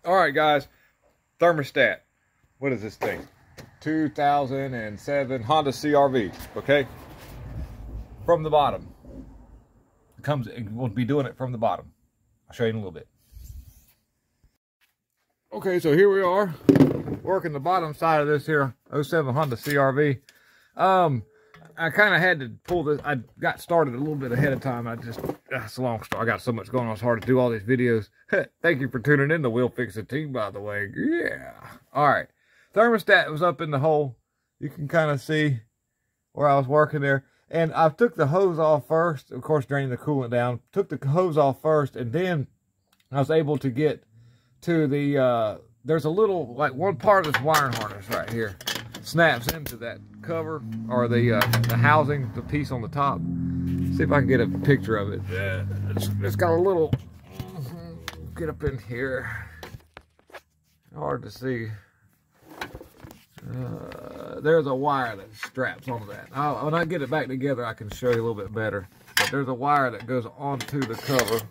All right, guys, thermostat. What is this thing? 2007 Honda CR-V, okay? From the bottom. We'll be doing it from the bottom. I'll show you in a little bit. Okay, so here we are, working the bottom side of this here 07 Honda CR-V. I kind of had to pull this. I got started a little bit ahead of time. It's a long story. I got so much going on. It's hard to do all these videos. Thank you for tuning in to Will Fix It team, by the way. Yeah. All right. Thermostat was up in the hole. You can kind of see where I was working there. And I took the hose off first, of course, draining the coolant down. Took the hose off first, and then I was able to get to the, there's a little, like one part of this wiring harness right here snaps into that cover, or the housing, the piece on the top. See if I can get a picture of it. It's got a little, get up in here. Hard to see. There's a wire that straps onto that. When I get it back together, I can show you a little bit better. But there's a wire that goes onto the cover.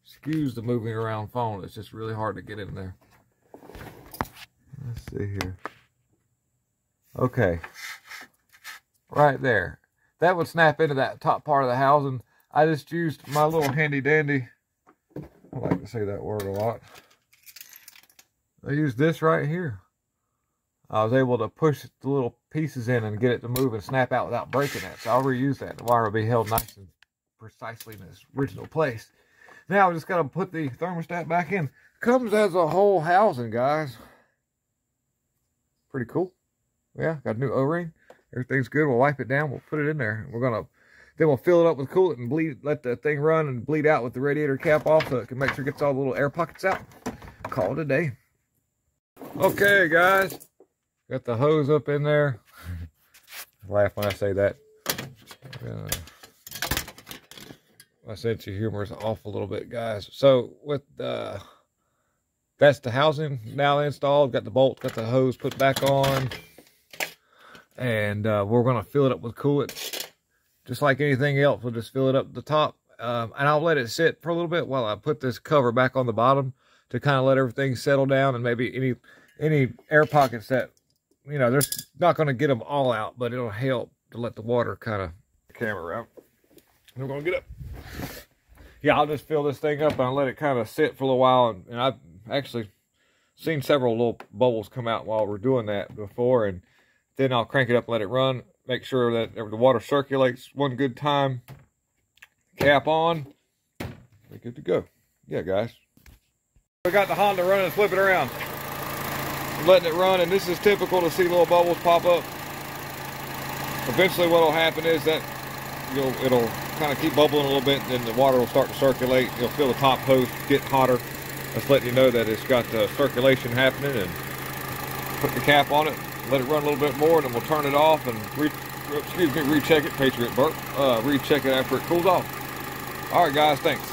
Excuse the moving around phone. It's just really hard to get in there. Let's see here. Okay. Right there. That would snap into that top part of the housing. I just used my little handy dandy. I like to say that word a lot. I used this right here. I was able to push the little pieces in and get it to move and snap out without breaking it. So I'll reuse that. The wire will be held nice and precisely in its original place. Now I just got to put the thermostat back in. Comes as a whole housing, guys. Pretty cool. Yeah, got a new O-ring. Everything's good. We'll wipe it down. We'll put it in there. Then we'll fill it up with coolant and let the thing run and bleed out with the radiator cap off so it can make sure it gets all the little air pockets out. Call it a day. Okay, guys. Got the hose up in there. Laugh when I say that. My sense of humor is off a little bit, guys. So with that's the housing now installed. Got the bolt, got the hose put back on. And we're going to fill it up with coolant. Just like anything else, we'll just fill it up the top. And I'll let it sit for a little bit while I put this cover back on the bottom to kind of let everything settle down, and maybe any air pockets that, you know, there's not going to get them all out, but it'll help to let the water kind of camera out. We're going to get up. Yeah, I'll just fill this thing up and I'll let it kind of sit for a little while. And I've actually seen several little bubbles come out while we're doing that before. And then I'll crank it up and let it run. Make sure that the water circulates one good time. Cap on. We're good to go. Yeah, guys. We got the Honda running, flip it around. I'm letting it run, and this is typical to see little bubbles pop up. Eventually what will happen is that it'll kind of keep bubbling a little bit, and then the water will start to circulate. You'll feel the top hose get hotter. That's letting you know that it's got circulation happening. And put the cap on it, let it run a little bit more, and then we'll turn it off and recheck it. Patriot burp. Recheck it after it cools off. All right, guys, thanks.